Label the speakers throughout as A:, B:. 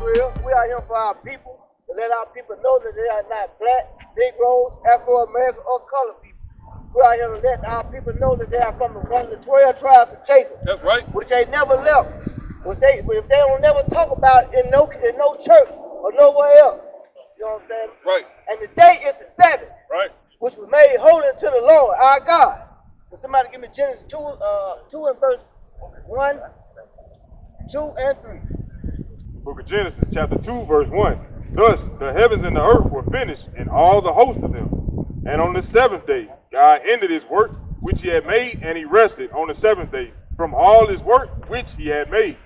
A: Israel. We are here for our people, to let our people know that they are not black, Negroes, Afro-American, or colored people. We are here to let our people know that they are from one of the 12 tribes of Jacob.
B: That's right.
A: Which they never left. If they don't never talk about it in no church or nowhere else. You know what I'm saying?
B: Right.
A: And the day is the Sabbath.
B: Right.
A: Which was made holy unto the Lord, our God. Can somebody give me Genesis 2 and verse 1, 2, and 3.
C: Book of Genesis, chapter 2, verse 1. Thus the heavens and the earth were finished, and all the host of them. And on the seventh day, God ended his work which he had made, and he rested on the seventh day from all his work which he had made.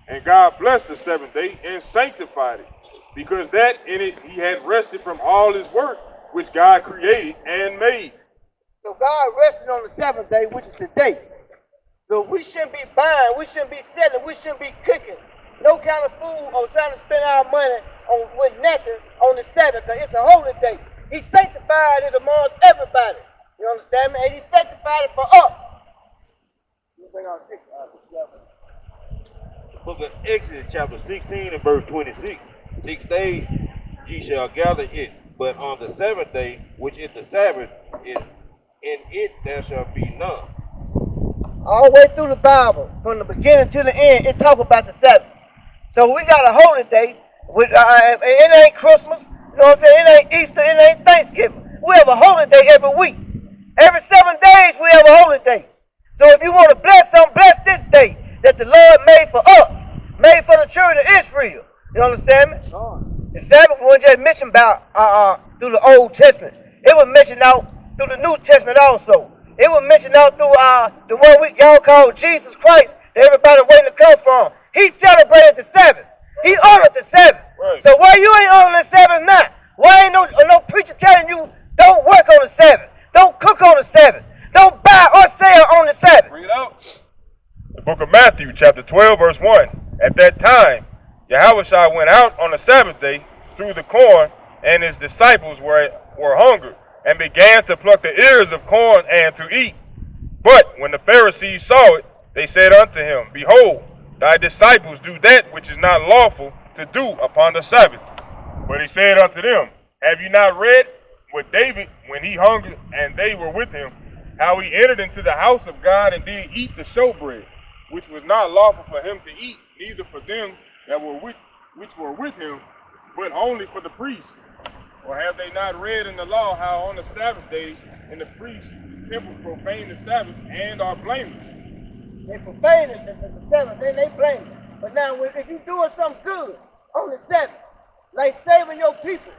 C: And God blessed the seventh day and sanctified it, because that in it he had rested from all his work which God created and made.
A: So God rested on the seventh day, which is today. So we shouldn't be buying, we shouldn't be selling, we shouldn't be cooking no kind of food or trying to spend our money on with nothing on the Sabbath, because it's a holy day. He sanctified it amongst everybody. You understand me? And he sanctified it for us.
D: The book of Exodus, chapter 16 and verse 26. 6 days ye shall gather it, but on the seventh day, which is the Sabbath, in it there shall be none.
A: All the way through the Bible, from the beginning to the end, it talks about the Sabbath. So we got a holy day. It ain't Christmas. You know what I'm saying? It ain't Easter. It ain't Thanksgiving. We have a holy day every week. Every 7 days we have a holy day. So if you want to bless something, bless this day that the Lord made for us, made for the children of Israel. You understand me? The Sabbath wasn't just mentioned about through the Old Testament. It was mentioned out through the New Testament also. It was mentioned out through the one y'all call Jesus Christ that everybody waiting to come from. He celebrated the Sabbath. He honored the Sabbath. Right. So why you ain't honoring the Sabbath now? Why ain't no preacher telling you don't work on the Sabbath? Don't cook on the Sabbath. Don't buy or sell on the Sabbath.
B: Bring it out.
C: The book of Matthew, chapter 12, verse 1. At that time, Yahushua went out on the Sabbath day through the corn, and his disciples were hungry, and began to pluck the ears of corn and to eat. But when the Pharisees saw it, they said unto him, Behold, thy disciples do that which is not lawful to do upon the Sabbath. But he said unto them, Have you not read with David, when he hungered and they were with him, how he entered into the house of God and did eat the showbread, which was not lawful for him to eat, neither for them that were which were with him, but only for the priests? Or have they not read in the law how on the Sabbath day in the priests the temple profane the Sabbath and are blameless?
A: They profane it the Sabbath, then they blame it. But now if you're doing something good on the Sabbath, like saving your people,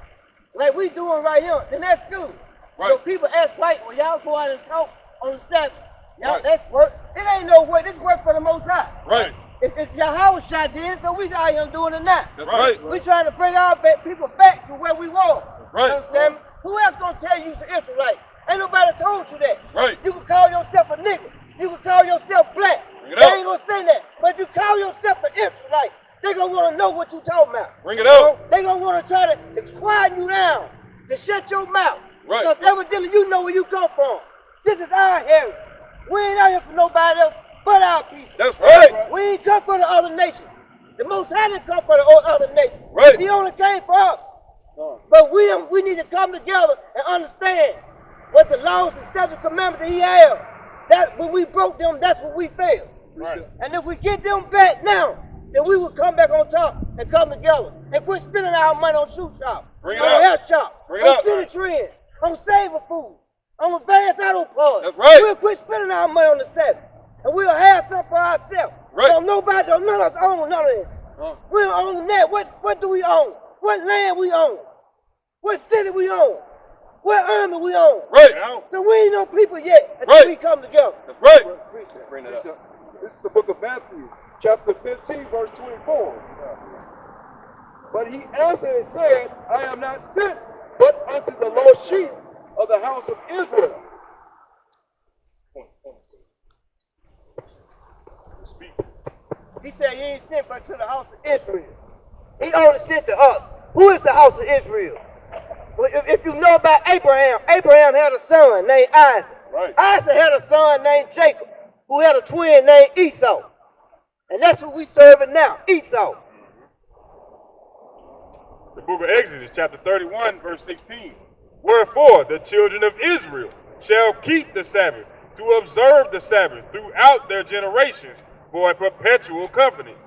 A: like we doing right here, then that's good.
B: Right.
A: So people ask like, well, y'all go out and talk on the Sabbath. Y'all,
B: right.
A: That's work. It ain't no work. This work for the Most High.
B: Right.
A: If Yahushua did it, so we out here doing it now.
B: That's right.
A: We trying to bring our people back to where we were.
B: Right.
A: You understand me? Who else gonna tell you you're Israelite? Ain't nobody told you that.
B: Right.
A: You can call yourself a nigga. You can call yourself black. They ain't gonna say that. But if you call yourself an Israelite, they gonna want to know what you talking about.
B: Bring it out.
A: They gonna want to try to quiet you down, to shut your mouth.
B: Right.
A: Because evidently you know where you come from. This is our heritage. We ain't out here for nobody else but our people.
B: That's right.
A: We ain't come for the other nations. The Most High didn't come for the other nations.
B: Right.
A: He only came for us. But we need to come together and understand what the laws and statute commandments that he has. That when we broke them, that's what we failed.
B: Right.
A: And if we get them back now, then we will come back on top and come together and quit spending our money on shoe shop,
B: Bring it
A: on
B: up.
A: hair shop,
B: Bring it
A: on
B: up.
A: city trends, on saving food, on advanced auto parts.
B: That's right.
A: We'll quit spending our money on the Sabbath, and we'll have something for ourselves.
B: Right.
A: So none of us own none of it. We don't own that. What do we own? What land we own? What city we own? What army we own?
B: Right.
A: So we ain't no people yet until
B: Right.
A: we come together.
B: That's right.
E: Bring it up. This is the book of Matthew, chapter 15, verse 24. But he answered and said, I am not sent but unto the lost sheep of the house of Israel.
A: He said he ain't sent but to the house of Israel. He only sent to us. Who is the house of Israel? Well, if you know about Abraham, Abraham had a son named Isaac.
B: Right.
A: Isaac had a son named Jacob, who had a twin named Esau. And that's what we serving now, Esau.
C: The book of Exodus, chapter 31, verse 16. Wherefore the children of Israel shall keep the Sabbath, to observe the Sabbath throughout their generations for a perpetual covenant.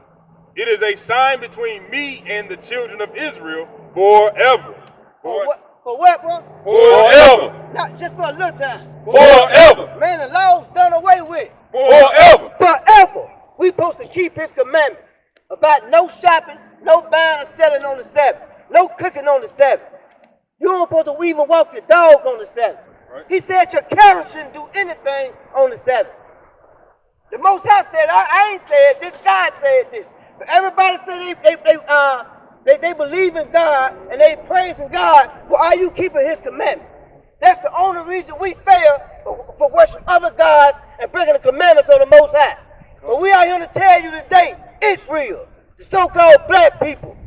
C: It is a sign between me and the children of Israel forever.
A: For what, bro?
C: Forever.
A: Not just for a little time.
C: Forever.
A: Man, the law's done away with.
C: Forever.
A: Forever. We supposed to keep his commandments about no shopping, no buying or selling on the Sabbath, no cooking on the Sabbath. You don't supposed to even walk your dog on the Sabbath. Right. He said your cattle shouldn't do anything on the Sabbath. The Most High said, I ain't said this, God said this. But everybody said they believe in God and they praising God. Well, are you keeping his commandments? That's the only reason we fail for worshiping other gods and breaking the commandments of the Most High. But we are here to tell you today, Israel, the so-called black people,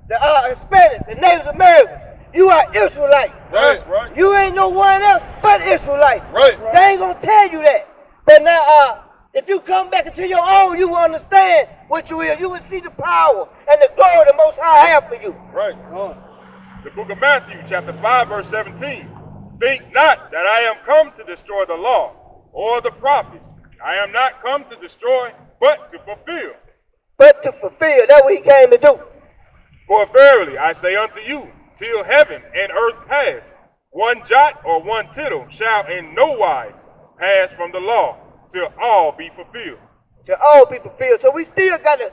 A: the Hispanics and Native Americans, you are Israelites.
C: That's right.
A: You ain't no one else but Israelites.
C: Right.
A: They ain't gonna tell you that. But now, if you come back into your own, you will understand what you will. You will see the power and the glory the Most High have for you.
C: Right. The book of Matthew, chapter 5, verse 17. Think not that I am come to destroy the law or the prophets. I am not come to destroy, but to fulfill.
A: But to fulfill. That's what he came to do.
C: For verily I say unto you, till heaven and earth pass, one jot or one tittle shall in no wise pass from the law, till all be fulfilled.
A: Till all be fulfilled. So we still gotta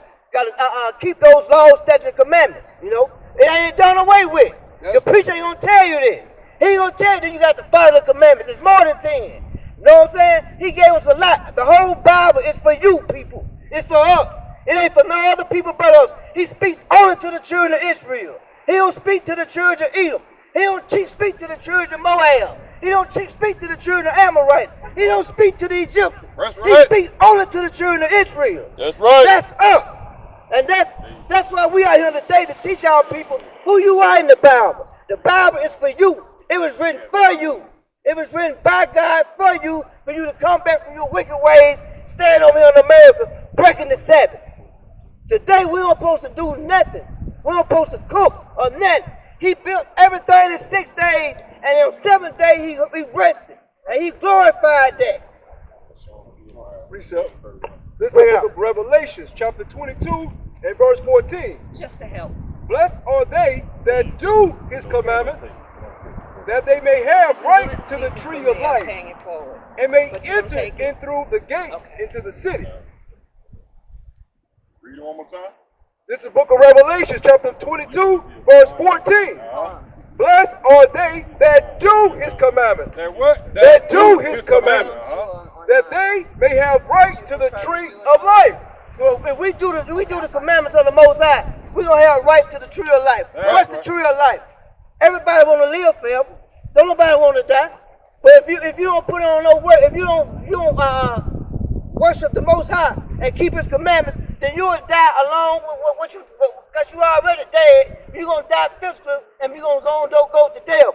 A: keep those laws, statutes, and commandments. You know, it ain't done away with. The preacher ain't gonna tell you this. He ain't gonna tell you that you got to follow the commandments. It's more than 10. You know what I'm saying? He gave us a lot. The whole Bible is for you people. It's for us. It ain't for no other people but us. He speaks only to the children of Israel. He don't speak to the children of Edom. He don't speak to the children of Moab. He don't speak to the children of Amorites. He don't speak to the Egyptians.
C: That's right.
A: He speaks only to the children of Israel.
C: That's right.
A: That's us. And that's why we are here today to teach our people who you are in the Bible. The Bible is for you. It was written for you. It was written by God for you to come back from your wicked ways, stand over here in America, breaking the Sabbath. Today we don't supposed to do nothing. We don't supposed to cook or nothing. He built everything in 6 days, and on the 7th day he rested, and he glorified that.
E: Precept. This is the book of Revelation, chapter 22 and verse 14.
B: Just to help.
E: Blessed are they that do his commandments, that they may have right to the tree of life, and may enter in through the gates into the city.
C: Read it one more time.
E: This is the book of Revelation, chapter 22, verse 14. Blessed are they that do his commandments.
C: That what?
E: That do his commandments. That they may have right to the tree of life.
A: So if we do the commandments of the Most High, we're going to have right to the tree of life. What's the tree of life? Everybody want to live forever. Don't nobody want to die. But if you don't put on no work, if you don't worship the Most High and keep his commandments, then you will die along with what you, because you already dead. You're going to die physically, and you're going to go to devil.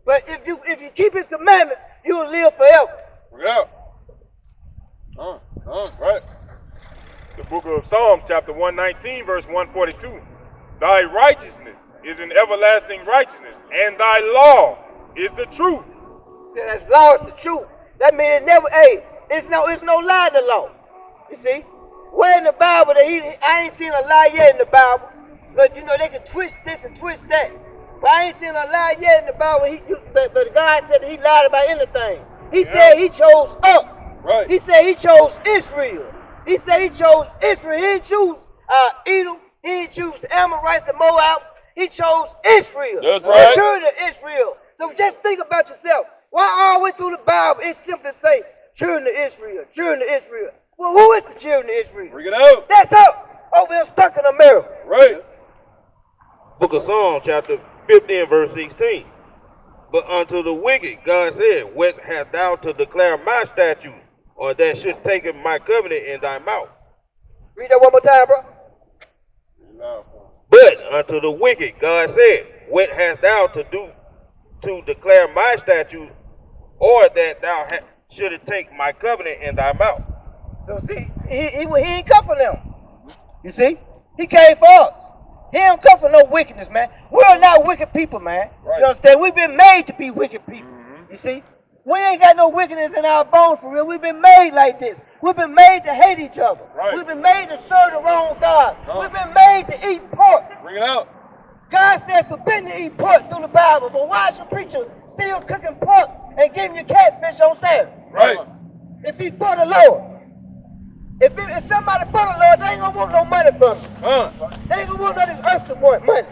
A: But if you keep his commandments, you will live forever.
C: Yeah. Right. The book of Psalms, chapter 119, verse 142. Thy righteousness is an everlasting righteousness, and thy law is the truth.
A: See, that's law is the truth. That means it's no lie in the law. You see? Where in the Bible I ain't seen a lie yet in the Bible. But you know they can twist this and twist that. But I ain't seen a lie yet in the Bible. But God said that he lied about anything. He said he chose us.
C: Right.
A: He said he chose Israel. He said he chose Israel. He didn't choose Edom. He didn't choose the Amorites, the Moab. He chose Israel.
C: That's right.
A: The children of Israel. So just think about yourself. Why all the way through the Bible it simply say children of Israel, children of Israel. Well, who is the children of Israel?
C: Bring it out.
A: That's us over here stuck in America.
C: Right.
D: Book of Psalms, chapter 15, verse 16. But unto the wicked, God said, what hast thou to declare my statutes, or that should take my covenant in thy mouth?
A: Read that one more time, bro.
D: But unto the wicked, God said, what hast thou to do to declare my statutes, or that thou shouldest take my covenant in thy mouth? So
A: see, he ain't come for them. You see? He came for us. He don't come from no wickedness, man. We're not wicked people, man.
C: Right.
A: You understand? We've been made to be wicked people. You see? We ain't got no wickedness in our bones for real. We've been made like this. We've been made to hate each other.
C: Right.
A: We've been made to serve the wrong God. We've been made to eat pork.
C: Bring it out.
A: God said forbidden to eat pork through the Bible, but why is your preacher still cooking pork and giving you catfish on Saturday?
C: Right.
A: If he for the Lord. If somebody for the Lord, they ain't gonna want no money from him. They ain't gonna want none of this earth to want money.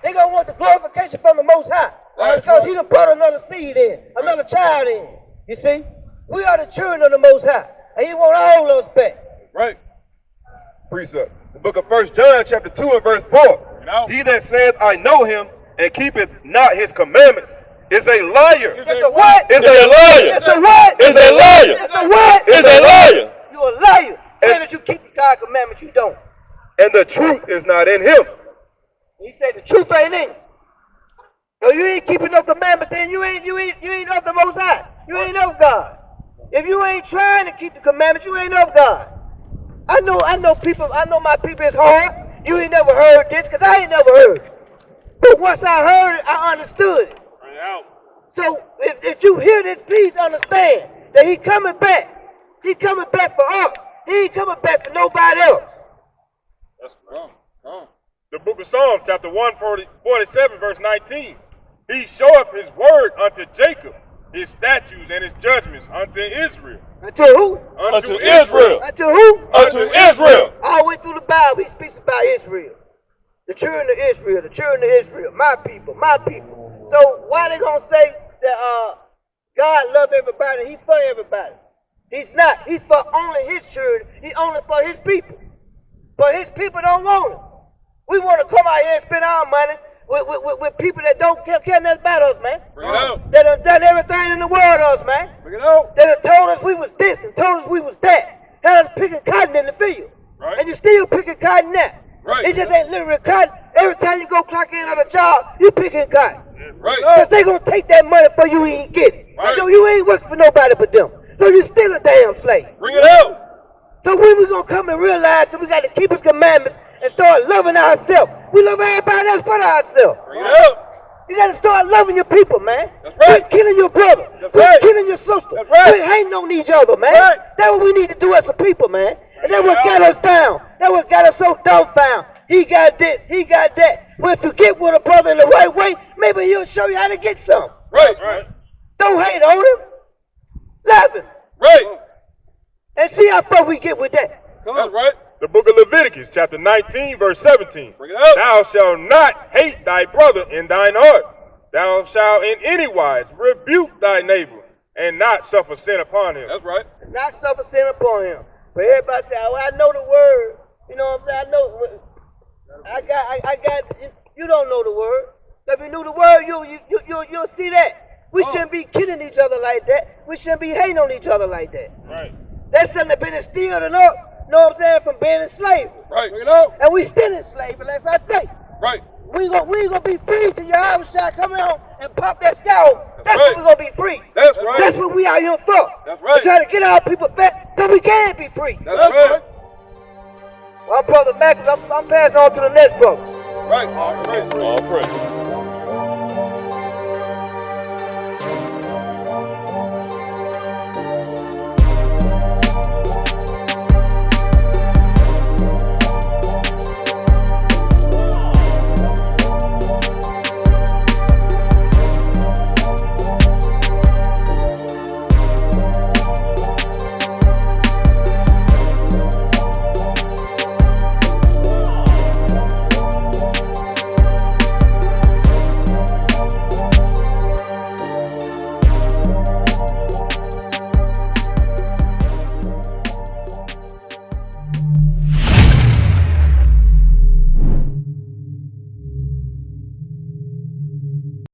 A: They gonna want the glorification from the Most High. Because he done brought another seed in, another child in. You see? We are the children of the Most High. And he want all of us back.
B: Right. Precept. The book of 1 John chapter 2 and verse 4. He that saith, I know him, and keepeth not his commandments, is a liar.
A: It's a what?
B: Is a liar.
A: It's a what?
B: Is a liar.
A: It's a what?
B: Is a liar.
A: You a liar. Saying that you keep the God commandments, you don't.
B: And the truth is not in him.
A: He said the truth ain't in you. So you ain't keeping no commandments, then you ain't of the Most High. You ain't of God. If you ain't trying to keep the commandments, you ain't of God. I know my people is hard. You ain't never heard this, because I ain't never heard it. But once I heard it, I understood it. So if you hear this, please understand that he coming back. He coming back for us. He ain't coming back for nobody else.
C: That's wrong. The book of Psalms, chapter 147, verse 19. He showeth his word unto Jacob, his statutes and his judgments unto Israel.
A: Unto who?
C: Unto Israel.
A: Unto who?
B: Unto Israel.
A: All the way through the Bible, he speaks about Israel. The children of Israel, the children of Israel, my people, my people. So why they gonna say that God love everybody, he for everybody? He's not. He's for only his children. He's only for his people. But his people don't want him. We want to come out here and spend our money with people that don't care nothing about us, man.
B: Bring it out.
A: That done done everything in the world to us, man.
B: Bring it out.
A: That done told us we was this and told us we was that. Had us picking cotton in the field.
C: Right.
A: And you still picking cotton now.
B: Right.
A: It just ain't literally cotton. Every time you go clock in on a job, you picking cotton.
B: Right.
A: Because they gonna take that money for you ain't get it.
B: Right.
A: So you ain't working for nobody but them. So you still a damn slave.
B: Bring it out.
A: So when we gonna come and realize that we got to keep his commandments and start loving ourselves? We love everybody else but ourselves.
B: Bring it out.
A: You got to start loving your people, man.
B: That's right.
A: Quit killing your brother.
B: That's
A: Quit
B: right.
A: killing your sister.
B: That's right.
A: Quit hating on each other, man.
B: Right.
A: That's what we need to do as a people, man. And that's what got us down. That's what got us so dumbfounded. He got this, he got that. But if you get with a brother in the right way, maybe he'll show you how to get some.
B: Right.
A: Don't hate on him. Love him.
B: Right.
A: And see how far we get with that.
B: That's right.
C: The book of Leviticus, chapter 19, verse 17.
B: Bring it out.
C: Thou shalt not hate thy brother in thine heart. Thou shalt in any wise rebuke thy neighbor, and not suffer sin upon him.
B: That's right.
A: Not suffer sin upon him. But everybody say, oh, I know the word. You know what I'm saying? I know. I got. You don't know the word. If you knew the word, you'll see that. We shouldn't be killing each other like that. We shouldn't be hating on each other like that.
C: Right.
A: That's something that's been instilled in us, you know what I'm saying, from being in slavery.
B: Right. Bring it out.
A: And we still in slavery, like I say.
B: Right.
A: We ain't gonna be free till your A.O.I come on and pop that scalp. That's
B: right.
A: when we're gonna be free.
B: That's right.
A: That's what we out here for.
B: That's right.
A: To try to get our people back so we can be free.
B: That's right.
A: Well, Brother Mac, I'm passing on to the next brother.
B: Right. All praise.